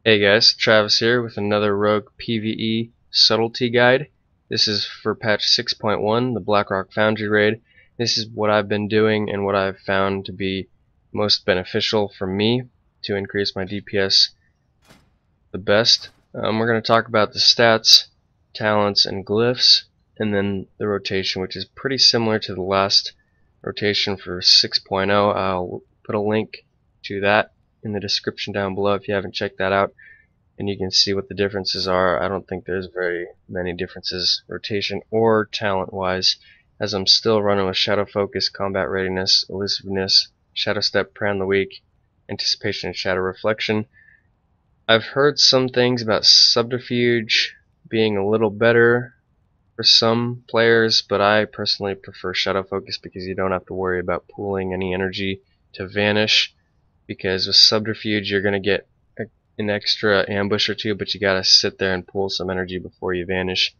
Hey guys, Travis here with another Rogue PvE Subtlety guide. This is for patch 6.1, the Blackrock Foundry raid. This is what I've been doing and what I've found to be most beneficial for me to increase my DPS the best. We're going to talk about the stats, talents, and glyphs, and then the rotation, which is pretty similar to the last rotation for 6.0. I'll put a link to that in the description down below if you haven't checked that out, and you can see what the differences are. I don't think there's very many differences rotation or talent wise, as I'm still running with Shadow Focus, Combat Readiness, Elusiveness, Shadow Step, Prey on the Weak, Anticipation, and Shadow Reflection. I've heard some things about Subterfuge being a little better for some players, but I personally prefer Shadow Focus because you don't have to worry about pooling any energy to vanish, because with Subterfuge you're going to get an extra ambush or two, but you gotta sit there and pool some energy before you vanish.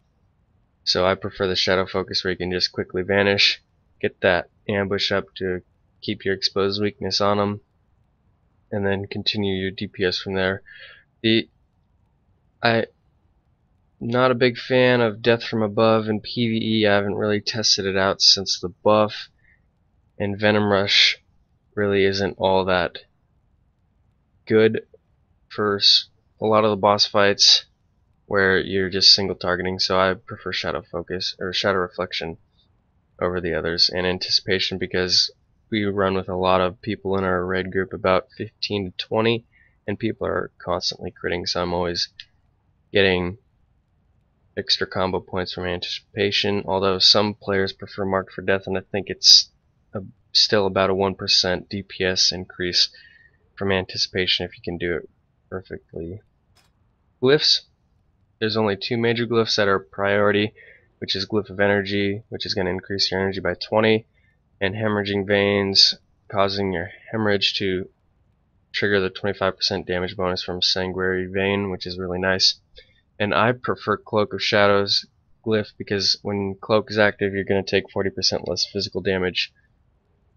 So I prefer the Shadow Focus where you can just quickly vanish, get that ambush up to keep your exposed weakness on them, and then continue your DPS from there. I'm not a big fan of Death from Above in PvE. I haven't really tested it out since the buff, and Venom Rush really isn't all that good for a lot of the boss fights where you're just single targeting, so I prefer Shadow Focus or Shadow Reflection over the others, and Anticipation because we run with a lot of people in our raid group, about 15 to 20, and people are constantly critting, so I'm always getting extra combo points from Anticipation, although some players prefer Mark for Death, and I think it's still about a 1% DPS increase from Anticipation if you can do it perfectly. Glyphs. There's only two major glyphs that are priority, which is Glyph of Energy, which is going to increase your energy by 20, and Hemorrhaging Veins, causing your hemorrhage to trigger the 25% damage bonus from Sanguinary Vein, which is really nice. And I prefer Cloak of Shadows glyph because when Cloak is active you're going to take 40% less physical damage,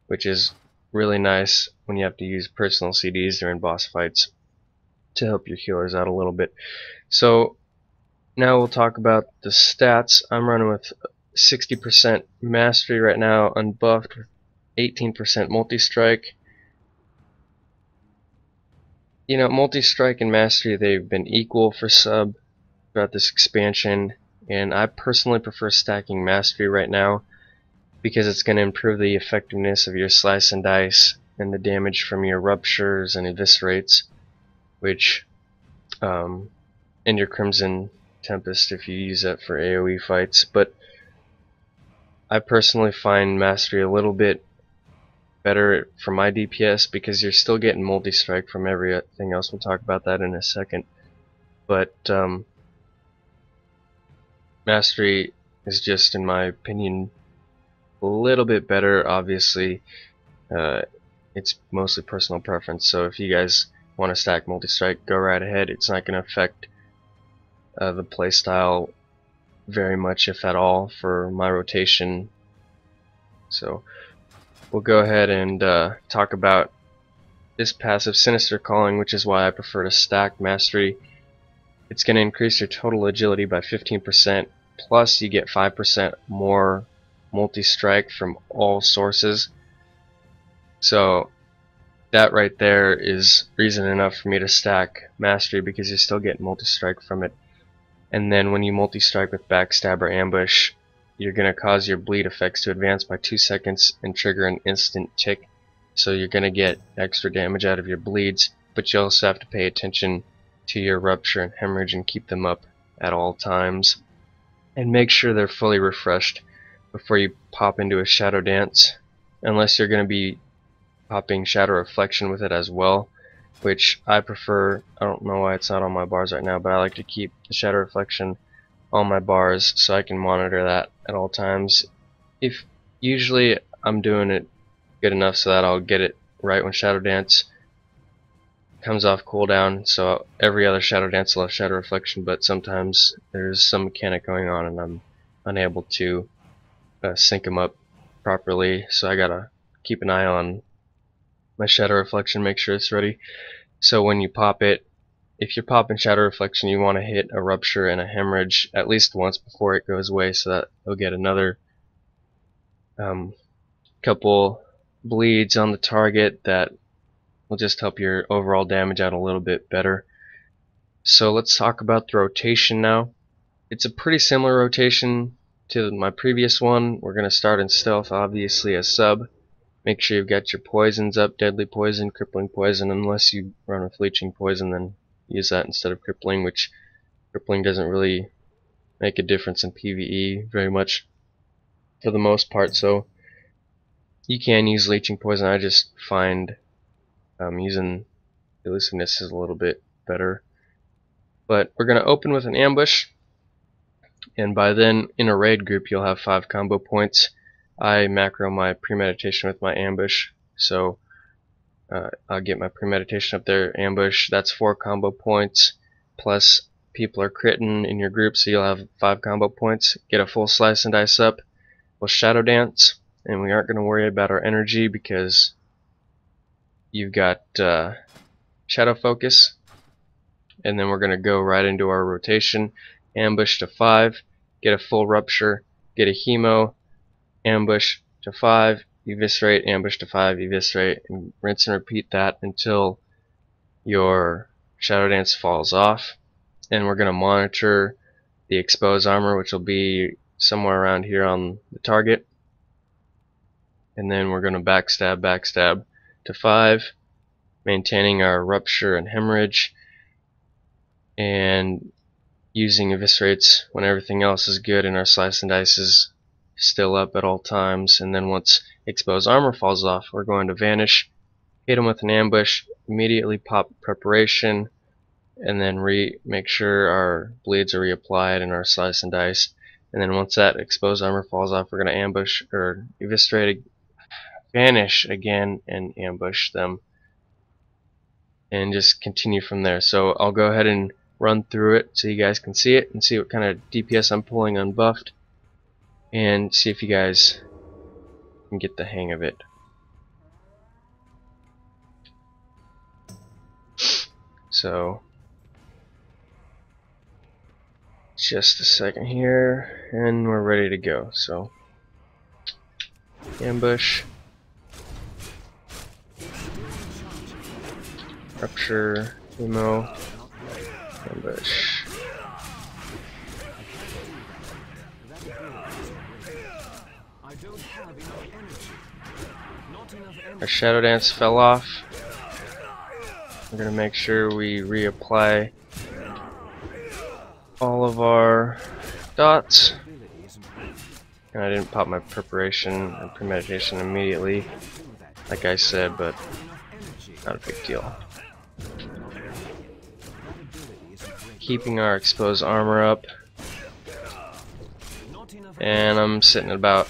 which is really nice when you have to use personal CDs during boss fights to help your healers out a little bit. So now we'll talk about the stats. I'm running with 60% mastery right now, unbuffed, with 18% multi-strike. You know, multi-strike and mastery, they've been equal for sub throughout this expansion, and I personally prefer stacking mastery right now because it's going to improve the effectiveness of your slice and dice and the damage from your ruptures and eviscerates, which and your Crimson Tempest if you use that for AoE fights. But I personally find mastery a little bit better for my DPS because you're still getting multi-strike from everything else. We'll talk about that in a second. But mastery is just, in my opinion, a little bit better. Obviously, it's mostly personal preference. So if you guys want to stack multi-strike, go right ahead. It's not going to affect the playstyle very much, if at all, for my rotation. So we'll go ahead and talk about this passive, Sinister Calling, which is why I prefer to stack mastery. It's going to increase your total agility by 15%, plus you get 5% more multi-strike from all sources. So that right there is reason enough for me to stack mastery, because you're still getting multi-strike from it. And then when you multi-strike with backstab or ambush, you're going to cause your bleed effects to advance by 2 seconds and trigger an instant tick. So you're going to get extra damage out of your bleeds, but you also have to pay attention to your rupture and hemorrhage and keep them up at all times. And make sure they're fully refreshed before you pop into a Shadow Dance, unless you're going to be popping Shadow Reflection with it as well, which I prefer. I don't know why it's not on my bars right now, but I like to keep the Shadow Reflection on my bars so I can monitor that at all times. If usually I'm doing it good enough so that I'll get it right when Shadow Dance comes off cooldown, so every other Shadow Dance will have Shadow Reflection, but sometimes there's some mechanic going on and I'm unable to sync them up properly, so I gotta keep an eye on my Shadow Reflection, make sure it's ready. So when you pop it, if you're popping Shadow Reflection, you want to hit a Rupture and a Hemorrhage at least once before it goes away, so that you'll get another couple bleeds on the target that will just help your overall damage out a little bit better. So let's talk about the rotation now. It's a pretty similar rotation to my previous one. We're going to start in Stealth, obviously, as sub. Make sure you've got your poisons up, Deadly Poison, Crippling Poison. Unless you run with Leeching Poison, then use that instead of Crippling, which Crippling doesn't really make a difference in PvE very much for the most part, so you can use Leeching Poison. I just find using Elusiveness is a little bit better. But we're going to open with an Ambush, and by then in a raid group you'll have 5 combo points. I macro my Premeditation with my Ambush, so I'll get my Premeditation up there, Ambush, that's 4 combo points, plus people are critting in your group, so you'll have 5 combo points. Get a full Slice and Dice up, we'll Shadow Dance, and we aren't going to worry about our energy because you've got Shadow Focus. And then we're going to go right into our rotation. Ambush to 5, get a full Rupture, get a Hemo, Ambush to 5, Eviscerate, Ambush to 5, Eviscerate, and rinse and repeat that until your Shadow Dance falls off. And we're going to monitor the Exposed Armor, which will be somewhere around here on the target. And then we're going to backstab to 5, maintaining our Rupture and Hemorrhage, and using Eviscerates when everything else is good and our Slice and Dice is still up at all times. And then once Exposed Armor falls off, we're going to Vanish, hit them with an Ambush, immediately pop Preparation, and then make sure our bleeds are reapplied and our Slice and Dice. And then once that Exposed Armor falls off, we're going to Ambush or Eviscerate, Vanish again, and Ambush them, and just continue from there. So I'll go ahead and run through it so you guys can see it and see what kind of DPS I'm pulling unbuffed, and see if you guys can get the hang of it. So just a second here and we're ready to go. So Ambush, Rupture, Hemo, Ambush. Our Shadow Dance fell off. We're going to make sure we reapply all of our dots. And I didn't pop my Preparation and Premeditation immediately, like I said, but not a big deal. Keeping our Exposed Armor up, and I'm sitting at about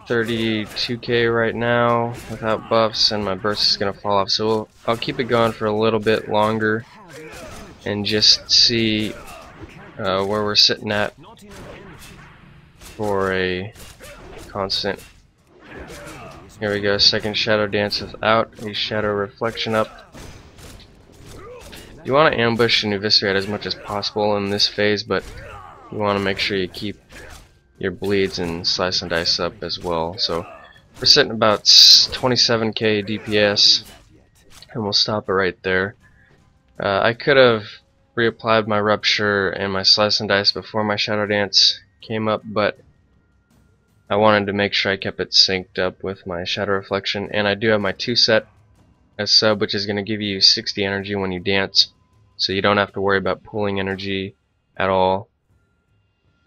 32k right now without buffs, and my burst is gonna fall off, so I'll keep it going for a little bit longer and just see where we're sitting at for a constant. Here we go, second Shadow Dance without a Shadow Reflection up. You want to ambush and eviscerate as much as possible in this phase, but you want to make sure you keep your bleeds and Slice and Dice up as well. So we're sitting about 27k DPS, and we'll stop it right there. I could have reapplied my Rupture and my Slice and Dice before my Shadow Dance came up, but I wanted to make sure I kept it synced up with my Shadow Reflection, and I do have my 2 set as sub, which is going to give you 60 energy when you dance, so you don't have to worry about pulling energy at all.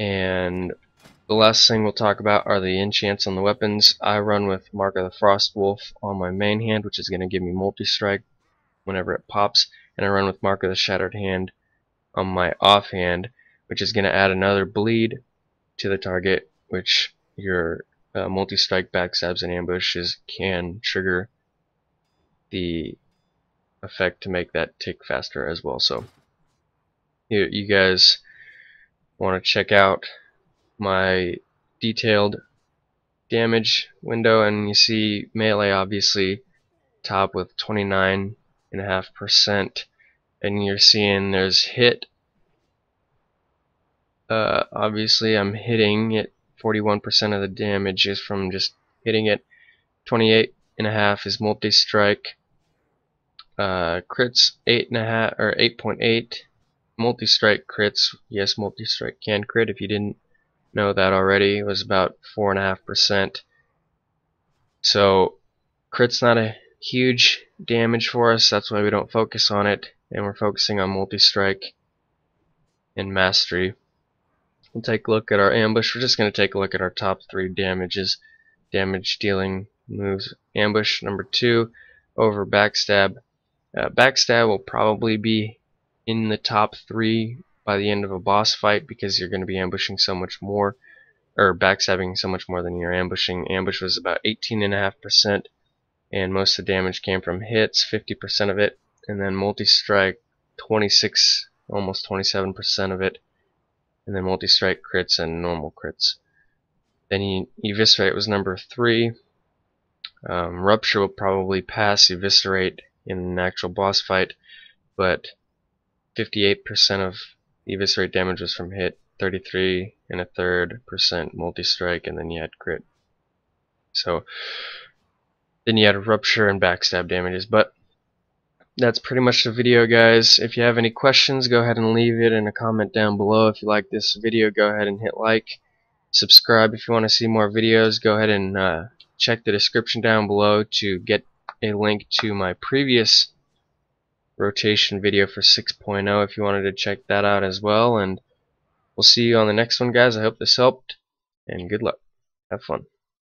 And the last thing we'll talk about are the enchants on the weapons. I run with Mark of the Frost Wolf on my main hand, which is going to give me multi-strike whenever it pops, and I run with Mark of the Shattered Hand on my offhand, which is going to add another bleed to the target, which your multi-strike, backstabs, and ambushes can trigger the effect to make that tick faster as well. So you guys want to check out my detailed damage window, and you see melee obviously top with 29 8.5%, and you're seeing there's hit. Obviously I'm hitting it. 41% of the damage is from just hitting it. 28.5 is multi-strike. Crits 8.5 or 8.8. Multi-strike crits, yes, multi-strike can crit. If you didn't know that already, it was about 4.5%. So crit's not a huge damage for us. That's why we don't focus on it, and we're focusing on multi-strike and mastery. We'll take a look at our ambush. We're just going to take a look at our top 3 damage dealing moves. Ambush number 2 over backstab. Backstab will probably be in the top 3 by the end of a boss fight, because you're going to be ambushing so much more, or backstabbing so much more than you're ambushing. Ambush was about 18.5%, and most of the damage came from hits, 50% of it, and then multi-strike 26, almost 27% of it, and then multi-strike crits and normal crits. Then Eviscerate was number 3. Rupture will probably pass Eviscerate in an actual boss fight, but 58% of Eviscerate damage was from hit, 33.33% multi-strike, and then you had crit. So then you had Rupture and backstab damages. But that's pretty much the video, guys. If you have any questions, go ahead and leave it in a comment down below. If you like this video, go ahead and hit like. Subscribe if you want to see more videos. Go ahead and check the description down below to get a link to my previous rotation video for 6.0 if you wanted to check that out as well. And we'll see you on the next one, guys. I hope this helped, and good luck. Have fun.